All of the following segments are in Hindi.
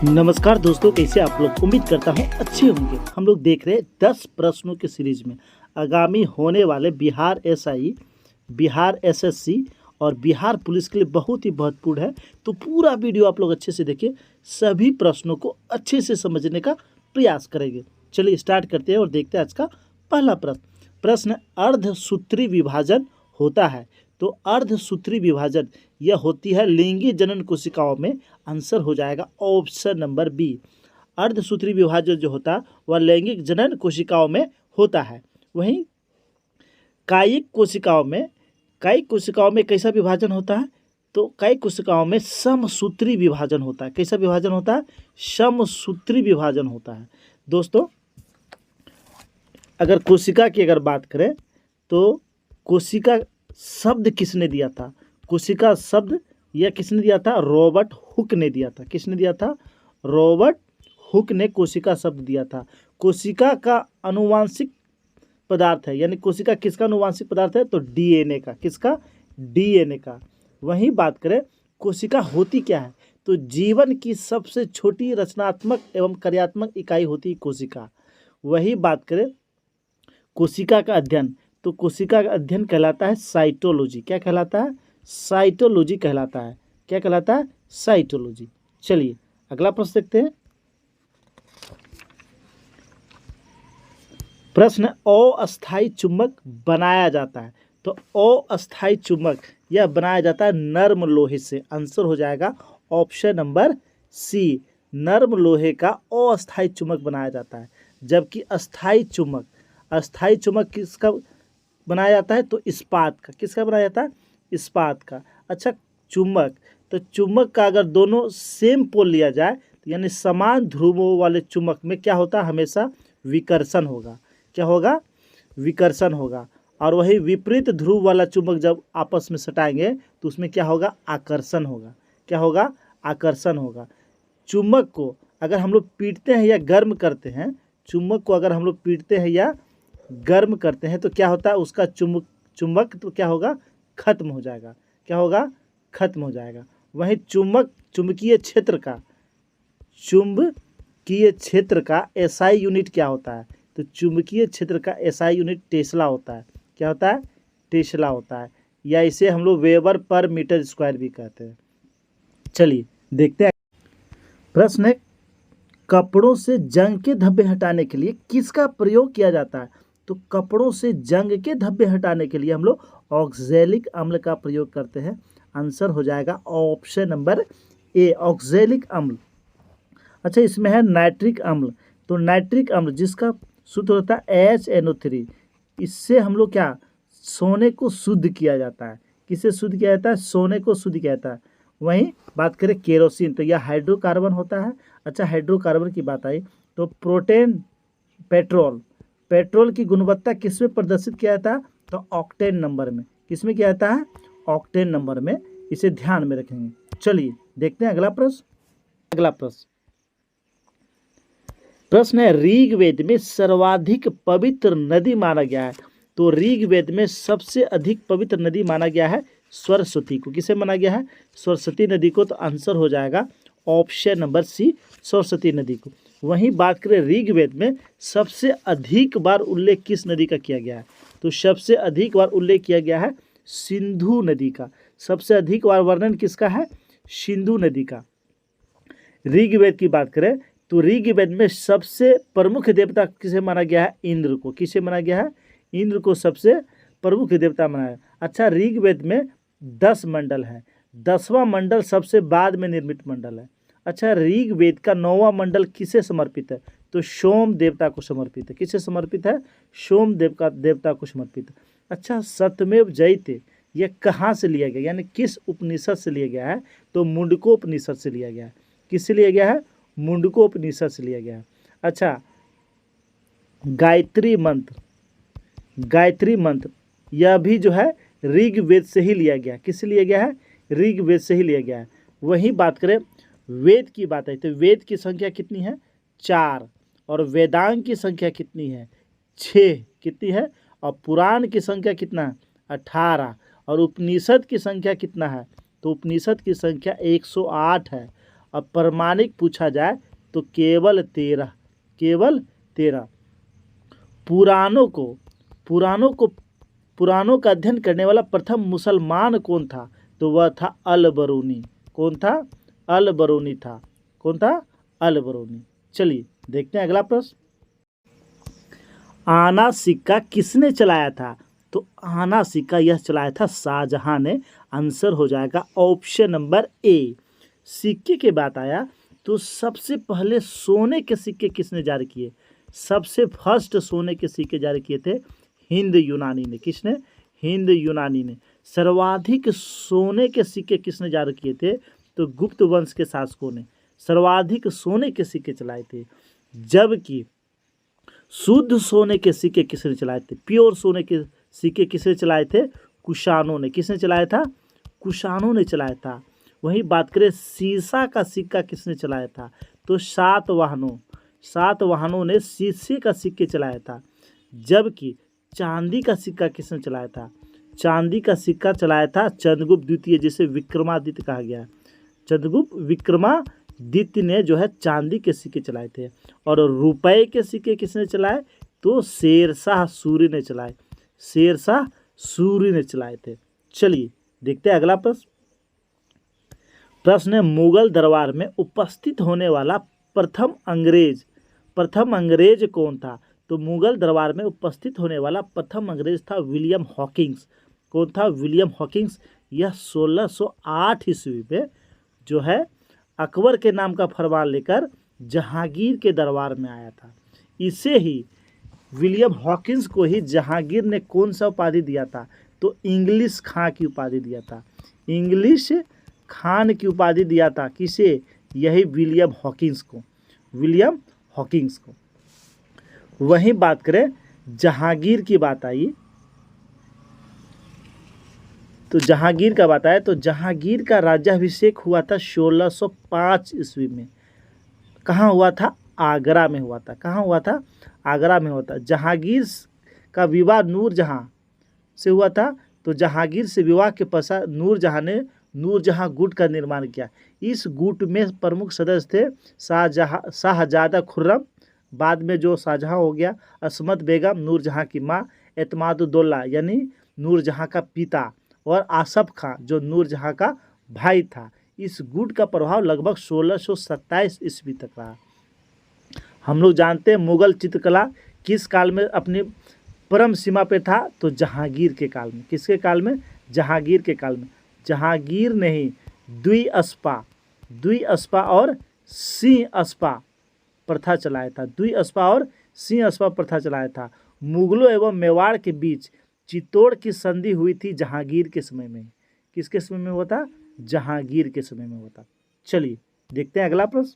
नमस्कार दोस्तों, कैसे आप लोग। उम्मीद करता हूँ अच्छे होंगे। हम लोग देख रहे हैं 10 प्रश्नों के सीरीज में आगामी होने वाले बिहार एसआई, बिहार एसएससी और बिहार पुलिस के लिए बहुत ही महत्वपूर्ण है। तो पूरा वीडियो आप लोग अच्छे से देखिए, सभी प्रश्नों को अच्छे से समझने का प्रयास करेंगे। चलिए स्टार्ट करते हैं और देखते हैं आज का पहला प्रश्न अर्धसूत्री विभाजन होता है। तो अर्धसूत्री विभाजन यह होती है लिंगी जनन कोशिकाओं में। आंसर हो जाएगा ऑप्शन नंबर बी। अर्धसूत्री विभाजन जो होता है वह लैंगिक जनन कोशिकाओं में होता है। वहीं कायिक कोशिकाओं में कैसा विभाजन होता है? तो कायिक कोशिकाओं में समसूत्री विभाजन होता है। कैसा विभाजन होता है? समसूत्री विभाजन होता है। दोस्तों, अगर कोशिका की बात करें तो कोशिका शब्द किसने दिया था? कोशिका शब्द यह किसने दिया था? रॉबर्ट हुक ने दिया था। किसने दिया था? रॉबर्ट हुक ने कोशिका शब्द दिया था। कोशिका का आनुवांशिक पदार्थ है, यानी कोशिका किसका आनुवांशिक पदार्थ है? तो डीएनए का। किसका? डीएनए का। वहीं बात करें कोशिका होती क्या है? तो जीवन की सबसे छोटी रचनात्मक एवं कार्यात्मक इकाई होती है कोशिका। वही बात करें कोशिका का अध्ययन, तो कोशिका का अध्ययन कहलाता है साइटोलॉजी। क्या कहलाता है? साइटोलॉजी कहलाता है। क्या कहलाता है? साइटोलॉजी। चलिए अगला प्रश्न देखते हैं। प्रश्न अस्थायी चुंबक बनाया जाता है। तो अस्थायी चुंबक यह बनाया जाता है नर्म लोहे से। आंसर हो जाएगा ऑप्शन नंबर सी। नर्म लोहे का अस्थायी चुंबक बनाया जाता है। जबकि अस्थायी चुंबक किसका बनाया जाता है? तो इस्पात का। किसका बनाया जाता है? इस्पात का। अच्छा, चुंबक, तो चुंबक का अगर दोनों सेम पोल लिया जाए तो यानी समान ध्रुवों वाले चुंबक में क्या होता है? हमेशा विकर्षण होगा। क्या होगा? विकर्षण होगा। और वही विपरीत ध्रुव वाला चुंबक जब आपस में सटाएंगे तो उसमें क्या होगा? आकर्षण होगा। क्या होगा? आकर्षण होगा। चुंबक को अगर हम लोग पीटते हैं या गर्म करते हैं, चुंबक को अगर हम लोग पीटते हैं या गर्म करते हैं तो क्या होता है? उसका चुंबक तो क्या होगा? खत्म हो जाएगा। क्या होगा? खत्म हो जाएगा। वहीं चुंबकीय क्षेत्र का एसआई यूनिट क्या होता है? तो चुंबकीय क्षेत्र का एसआई यूनिट टेस्ला होता है। क्या होता है? टेस्ला होता है, या इसे हम लोग वेबर पर मीटर स्क्वायर भी कहते हैं। चलिए देखते हैं। प्रश्न है, कपड़ों से जंग के धब्बे हटाने के लिए किसका प्रयोग किया जाता है? तो कपड़ों से जंग के धब्बे हटाने के लिए हम लोग ऑक्सैलिक अम्ल का प्रयोग करते हैं। आंसर हो जाएगा ऑप्शन नंबर ए, ऑक्सैलिक अम्ल। अच्छा, इसमें है नाइट्रिक अम्ल। तो नाइट्रिक अम्ल जिसका सूत्र होता है HNO3, इससे हम लोग क्या? सोने को शुद्ध किया जाता है। किससे शुद्ध किया जाता है? सोने को शुद्ध किया जाता है। वहीं बात करें केरोसिन, तो यह हाइड्रोकार्बन होता है। अच्छा, हाइड्रोकार्बन की बात आई तो पेट्रोल की गुणवत्ता किस में प्रदर्शित किया जाता है? तो ऑक्टेन नंबर में। किस में किया जाता है? ऑक्टेन नंबर में। इसे ध्यान में रखेंगे। चलिए देखते हैं अगला प्रश्न है, ऋग्वेद में सर्वाधिक पवित्र नदी माना गया है। तो ऋग्वेद में सबसे अधिक पवित्र नदी माना गया है सरस्वती को। किसे माना गया है? सरस्वती नदी को। तो आंसर हो जाएगा ऑप्शन नंबर सी, सरस्वती नदी को। वहीं बात करें ऋग्वेद में सबसे अधिक बार उल्लेख किस नदी का किया गया है? तो सबसे अधिक बार उल्लेख किया गया है सिंधु नदी का। सबसे अधिक बार वर्णन किसका है? सिंधु नदी का। ऋग्वेद की बात करें तो ऋग्वेद में सबसे प्रमुख देवता किसे माना गया है? इंद्र को। किसे माना गया है? इंद्र को सबसे प्रमुख देवता माना है। अच्छा, ऋग्वेद में 10 मंडल है। 10वां मंडल सबसे बाद में निर्मित मंडल है। अच्छा, ऋग्वेद का 9वां मंडल किसे समर्पित है? तो सोम देवता को समर्पित है। किसे समर्पित है? सोम देवता को समर्पित है। अच्छा, सत्यमेव जयते यह कहाँ से लिया गया, यानी किस उपनिषद से लिया गया है? तो मुंडकोपनिषद से लिया गया है। किससे लिया गया है? मुंडकोपनिषद से लिया गया है। अच्छा, गायत्री मंत्र यह भी जो है ऋग्वेद से ही लिया गया है। किससे लिया गया है? ऋग्वेद से ही लिया गया है। वहीं बात करें वेद की बात है तो वेद की संख्या कितनी है? 4। और वेदांग की संख्या कितनी है? 6। कितनी है? और पुराण की संख्या कितना है? 18। और उपनिषद की संख्या कितना है? तो उपनिषद की संख्या 108 है। और प्रमाणिक पूछा जाए तो केवल 13। केवल 13। पुराणों का अध्ययन करने वाला प्रथम मुसलमान कौन था? तो वह था अल बरूनी। कौन था? अल बरूनी था। कौन था? अल बरूनी। चलिए देखते हैं अगला प्रश्न। आना सिक्का किसने चलाया था? तो आना सिक्का यह चलाया था शाहजहां ने। आंसर हो जाएगा ऑप्शन नंबर ए। सिक्के की बात आया तो सबसे पहले सोने के सिक्के किसने जारी किए? सबसे फर्स्ट सोने के सिक्के जारी किए थे हिंद यूनानी ने। किसने? हिंद यूनानी ने। सर्वाधिक सोने के सिक्के किसने जारी किए थे? तो गुप्त वंश के शासकों ने सर्वाधिक सोने के सिक्के चलाए थे। जबकि शुद्ध सोने के सिक्के किसने चलाए थे? प्योर सोने के सिक्के किसने चलाए थे? कुषाणों ने। किसने चलाया था? कुषाणों ने चलाया था। वहीं बात करें सीसा का सिक्का किसने चलाया था? तो सातवाहनों ने शीशे का सिक्के चलाया था। जबकि चांदी का सिक्का किसने चलाया था? चांदी का सिक्का चलाया था चंद्रगुप्त द्वितीय, जिसे विक्रमादित्य कहा गया है। चंद्रगुप्त विक्रमादित्य ने जो है चांदी के सिक्के चलाए थे। और रुपए के सिक्के किसने चलाए? तो शेरशाह सूरी ने चलाए। शेरशाह सूरी ने चलाए थे। चलिए देखते हैं अगला प्रश्न। प्रश्न है मुगल दरबार में उपस्थित होने वाला प्रथम अंग्रेज कौन था? तो मुगल दरबार में उपस्थित होने वाला प्रथम अंग्रेज था विलियम हॉकिंस। कौन था? William Hawkins. यह 1608 ईस्वी में जो है अकबर के नाम का फरमान लेकर जहांगीर के दरबार में आया था। इसे ही विलियम हॉकिंस को ही जहांगीर ने कौन सा उपाधि दिया था? तो इंग्लिश खां की उपाधि दिया था। इंग्लिश खान की उपाधि दिया था। किसे? यही विलियम हॉकिंस को। विलियम हॉकिंस को। वहीं बात करें जहांगीर की बात आई तो जहांगीर का बात आया तो जहांगीर का राज्याभिषेक हुआ था 1605 ईस्वी में। कहाँ हुआ था? आगरा में हुआ था। कहाँ हुआ था? आगरा में हुआ था। जहांगीर का विवाह नूरजहां से हुआ था। तो जहांगीर से विवाह के पश्चात नूरजहां ने नूरजहां गुट का निर्माण किया। इस गुट में प्रमुख सदस्य थे शाहजादा खुर्रम, बाद में जो शाहजहां हो गया, असमत बेगम नूरजहां की माँ, एतमादुद्दौला यानी नूरजहां का पिता, और आसफ खां जो नूरजहां का भाई था। इस गुट का प्रभाव लगभग 1627 ईस्वी तक रहा। हम लोग जानते हैं मुगल चित्रकला किस काल में अपनी परम सीमा पे था? तो जहांगीर के काल में। किसके काल में? जहांगीर के काल में। जहांगीर ने ही द्विअस्पा और सिंह अस्पा प्रथा चलाया था। द्विअस्पा और सिंह अस्पा प्रथा चलाया था। मुगलों एवं मेवाड़ के बीच चित्तौड़ की संधि हुई थी जहांगीर के समय में। किसके समय में हुआ था? जहांगीर के समय में हुआ था। चलिए देखते हैं अगला प्रश्न।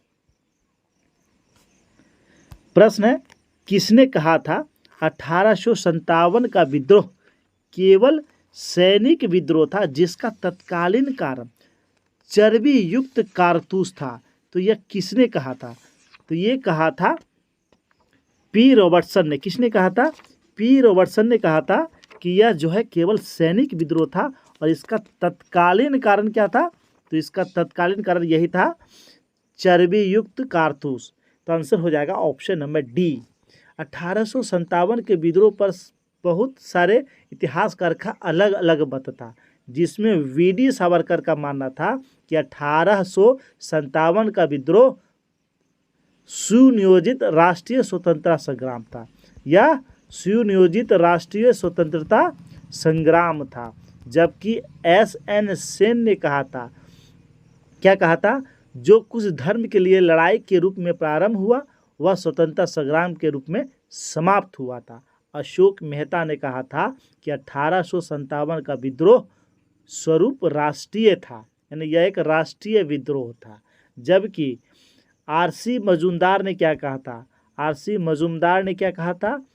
प्रश्न है किसने कहा था 1857 का विद्रोह केवल सैनिक विद्रोह था जिसका तत्कालीन कारण चर्बी युक्त कारतूस था? तो यह किसने कहा था? तो ये कहा था पी रॉबर्टसन ने। किसने कहा था? पी रॉबर्टसन ने कहा था कि यह जो है केवल सैनिक विद्रोह था और इसका तत्कालीन कारण क्या था? तो इसका तत्कालीन कारण यही था चर्बी युक्त कारतूस। तो आंसर हो जाएगा ऑप्शन नंबर डी। 1857 के विद्रोह पर बहुत सारे इतिहासकार का अलग अलग मत था, जिसमें वीडी सावरकर का मानना था कि 1857 का विद्रोह सुनियोजित राष्ट्रीय स्वतंत्रता संग्राम था। यह सुनियोजित राष्ट्रीय स्वतंत्रता संग्राम था। जबकि एस.एन. सेन ने कहा था, क्या कहा था? जो कुछ धर्म के लिए लड़ाई के रूप में प्रारंभ हुआ वह स्वतंत्रता संग्राम के रूप में समाप्त हुआ था। अशोक मेहता ने कहा था कि 1857 का विद्रोह स्वरूप राष्ट्रीय था, यानी यह एक राष्ट्रीय विद्रोह था। जबकि आर.सी. मजूमदार ने क्या कहा था? आर.सी. मजूमदार ने क्या कहा था?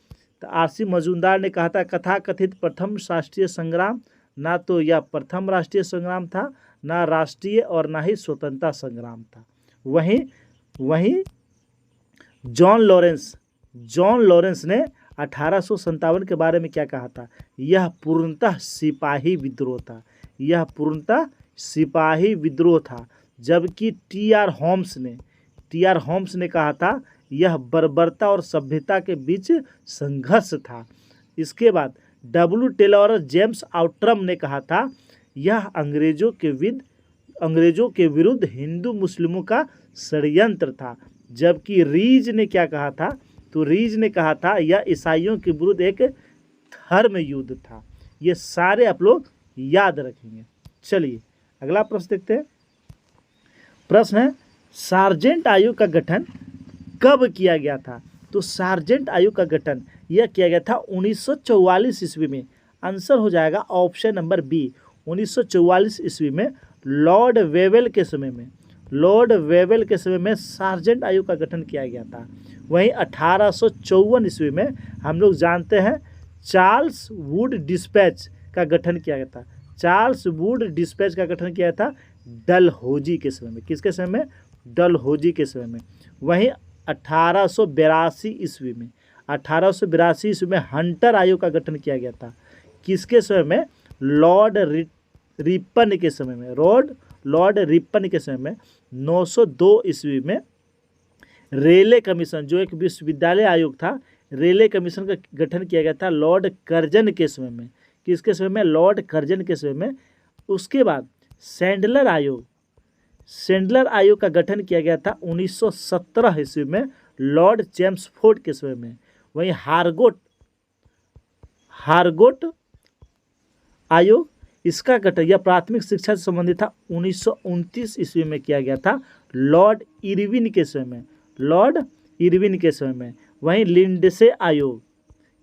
तो आर.सी. मजूमदार ने कहा था कथाकथित प्रथम राष्ट्रीय संग्राम, ना तो यह प्रथम राष्ट्रीय संग्राम था, ना राष्ट्रीय और ना ही स्वतंत्रता संग्राम था। वहीं जॉन लॉरेंस ने 1857 के बारे में क्या कहा था? यह पूर्णतः सिपाही विद्रोह था। यह पूर्णतः सिपाही विद्रोह था जबकि टी आर होम्स ने कहा था यह बर्बरता और सभ्यता के बीच संघर्ष था। इसके बाद डब्ल्यू टेलर और जेम्स आउट्रम ने कहा था यह अंग्रेजों के विरुद्ध हिंदू मुस्लिमों का षड्यंत्र था। जबकि रीज ने क्या कहा था, तो रीज ने कहा था यह ईसाइयों के विरुद्ध एक धर्म युद्ध था। ये सारे आप लोग याद रखेंगे। चलिए अगला प्रश्न देखते हैं। प्रश्न है सार्जेंट आयोग का गठन कब किया गया था? तो सार्जेंट आयोग का गठन यह किया गया था 1944 ईस्वी में। आंसर हो जाएगा ऑप्शन नंबर बी, 1944 ईस्वी में लॉर्ड वेवेल के समय में सार्जेंट आयोग का गठन किया गया था। वहीं 1854 ईस्वी में हम लोग जानते हैं चार्ल्स वुड डिस्पैच का गठन किया गया था। चार्ल्स वुड डिस्पैच का गठन किया था डलहौजी के समय में। किसके समय में? डलहौजी के समय में। वहीं 1882 ईस्वी में हंटर आयोग का गठन किया गया था। किसके समय में? लॉर्ड रिपन के समय में। लॉर्ड रिपन के समय में। 902 ईस्वी में रेले कमीशन, जो एक विश्वविद्यालय आयोग था, रेले कमीशन का गठन किया गया था लॉर्ड कर्जन के समय में। किसके समय में? लॉर्ड कर्जन के समय में। उसके बाद सैंडलर आयोग का गठन किया गया था 1917 ईस्वी में लॉर्ड चेम्सफोर्ड के समय में। वहीं हारगोट आयोग, इसका गठन यह प्राथमिक शिक्षा से संबंधित था, 1929 ईस्वी में किया गया था लॉर्ड इरविन के समय में। वहीं लिंडसे आयोग,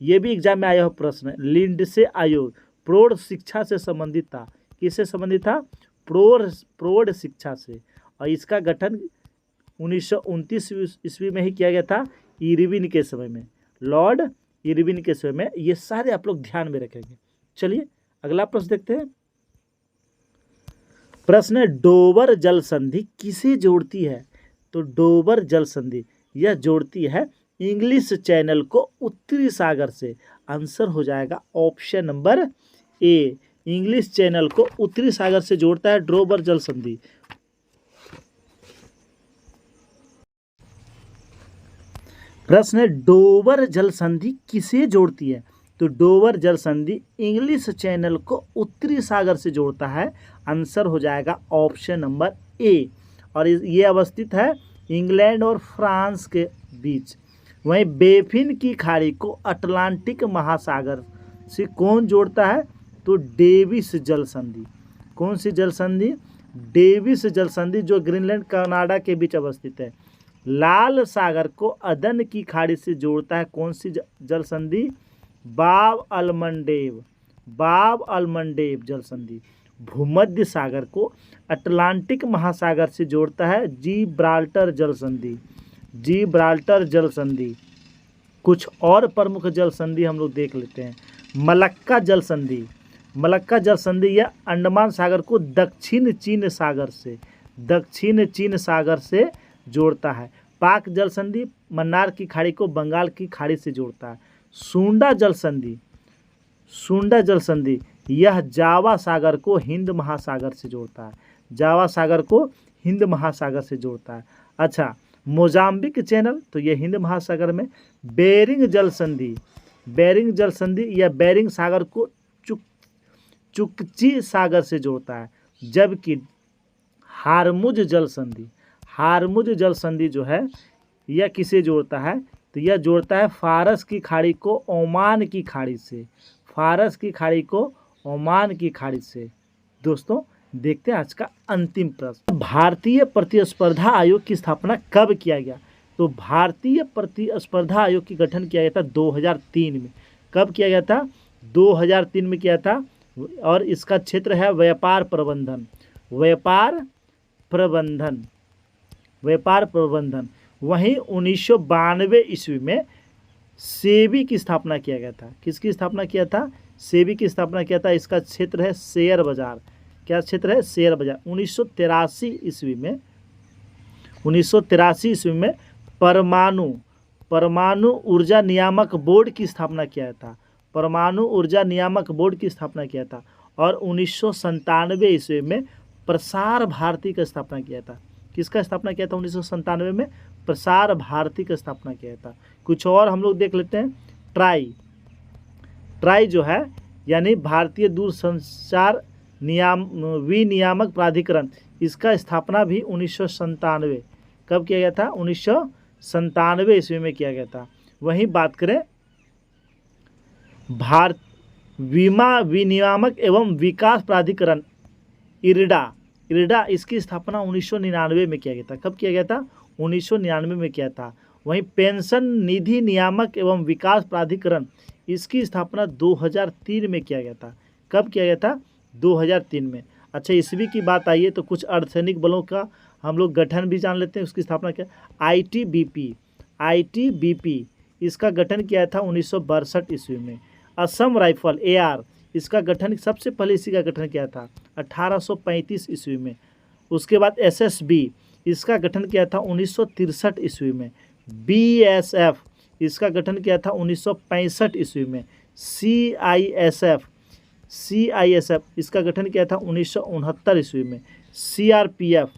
ये भी एग्जाम में आया हुआ प्रश्न है। लिंडसे आयोग प्रौढ़ शिक्षा से संबंधित था। किससे संबंधित था? प्रौढ़ शिक्षा से। और इसका गठन 1929 ईस्वी में ही किया गया था इरविन के समय में, लॉर्ड इरविन के समय में। ये सारे आप लोग ध्यान में रखेंगे। चलिए अगला प्रश्न देखते हैं। प्रश्न है डोवर जल संधि किसे जोड़ती है? तो डोवर जल संधि यह जोड़ती है इंग्लिश चैनल को उत्तरी सागर से। आंसर हो जाएगा option number A, English channel को उत्तरी सागर से जोड़ता है डोवर जल संधि। प्रश्न है डोवर जल संधि किसे जोड़ती है? तो डोवर जल संधि इंग्लिश चैनल को उत्तरी सागर से जोड़ता है। आंसर हो जाएगा ऑप्शन नंबर ए, और ये अवस्थित है इंग्लैंड और फ्रांस के बीच। वहीं बेफिन की खाड़ी को अटलांटिक महासागर से कौन जोड़ता है? तो डेविस जल संधि। कौन सी जल संधि? डेविस जल संधि, जो ग्रीनलैंड कनाडा के बीच अवस्थित है। लाल सागर को अदन की खाड़ी से जोड़ता है कौन सी जल संधि? बाब अलमंडेब जल संधि। भूमध्य सागर को अटलांटिक महासागर से जोड़ता है जिब्राल्टर जल संधि। कुछ और प्रमुख जल संधि हम लोग देख लेते हैं। मलक्का जल संधि यह अंडमान सागर को दक्षिण चीन सागर से जोड़ता है। पाक जल संधि मन्नार की खाड़ी को बंगाल की खाड़ी से जोड़ता है। सुंडा जल संधि यह जावा सागर को हिंद महासागर से जोड़ता है। अच्छा, मोजाम्बिक चैनल, तो यह हिंद महासागर में। बेरिंग जल संधि यह बेरिंग सागर को चुकची सागर से जोड़ता है। जबकि हारमुज जल संधि जो है यह किसे जोड़ता है? तो यह जोड़ता है फारस की खाड़ी को ओमान की खाड़ी से। दोस्तों देखते हैं आज का अंतिम प्रश्न। भारतीय प्रतिस्पर्धा आयोग की स्थापना कब किया गया? तो भारतीय प्रतिस्पर्धा आयोग की गठन किया गया था 2003 में। कब किया गया था? 2003 में किया था। और इसका क्षेत्र है व्यापार प्रबंधन। वहीं 1992 ईस्वी में सेबी की स्थापना किया गया था। किसकी स्थापना किया था? सेबी की स्थापना किया था। इसका क्षेत्र है शेयर बाजार। क्या क्षेत्र है? शेयर बाजार। 1983 ईस्वी में परमाणु ऊर्जा नियामक बोर्ड की स्थापना किया था। और 1997 ईस्वी में प्रसार भारती का स्थापना किया था। किसका स्थापना किया था 1997 में? प्रसार भारती का स्थापना किया था। कुछ और हम लोग देख लेते हैं। ट्राई जो है यानी भारतीय दूरसंचार विनियामक प्राधिकरण, इसका स्थापना भी 1997 कब किया गया था? 1997 ईस्वी में किया गया था। वहीं बात करें भारत बीमा विनियामक एवं विकास प्राधिकरण इरडा, इसकी स्थापना 1999 में किया गया था। कब किया गया था? 1999 में किया था। वहीं पेंशन निधि नियामक एवं विकास प्राधिकरण, इसकी स्थापना 2003 में किया गया था। कब किया गया था? 2003 में। अच्छा, ईस्वी की बात आई है तो कुछ अर्धसैनिक बलों का हम लोग गठन भी जान लेते हैं। उसकी स्थापना क्या? आईटीबीपी, इसका गठन किया था 1962 ईस्वी में। असम राइफल AR, इसका गठन सबसे पहले इसी का गठन किया था 1835 ईस्वी में। उसके बाद SSB, इसका गठन किया था 1963 ईस्वी में। BSF, इसका गठन किया था 1965 ईस्वी में। CISF, इसका गठन किया था 1969 ईस्वी में। CRPF,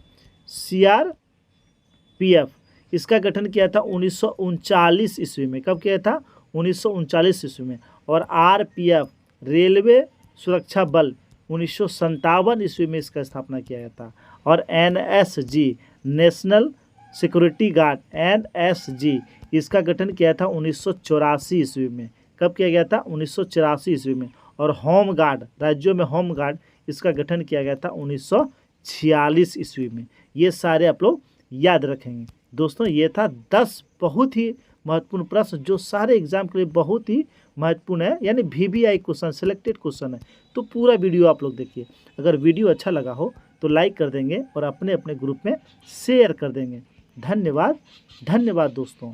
इसका गठन किया था 1939 ईस्वी में। कब किया था? 1939 ईस्वी में। और RPF, रेलवे सुरक्षा बल, 1957 ईस्वी में इसका स्थापना किया गया था। और NSG, national security guard, NSG, इसका गठन किया था 1984 ईस्वी में। कब किया गया था? 1984 ईस्वी में। और होम गार्ड, राज्यों में होम गार्ड, इसका गठन किया गया था 1946 ईस्वी में। ये सारे आप लोग याद रखेंगे। दोस्तों, ये था 10 बहुत ही महत्वपूर्ण प्रश्न जो सारे एग्जाम के लिए बहुत ही महत्वपूर्ण है, यानी VVI क्वेश्चन, सिलेक्टेड क्वेश्चन है। तो पूरा वीडियो आप लोग देखिए। अगर वीडियो अच्छा लगा हो तो लाइक कर देंगे और अपने अपने ग्रुप में शेयर कर देंगे। धन्यवाद दोस्तों।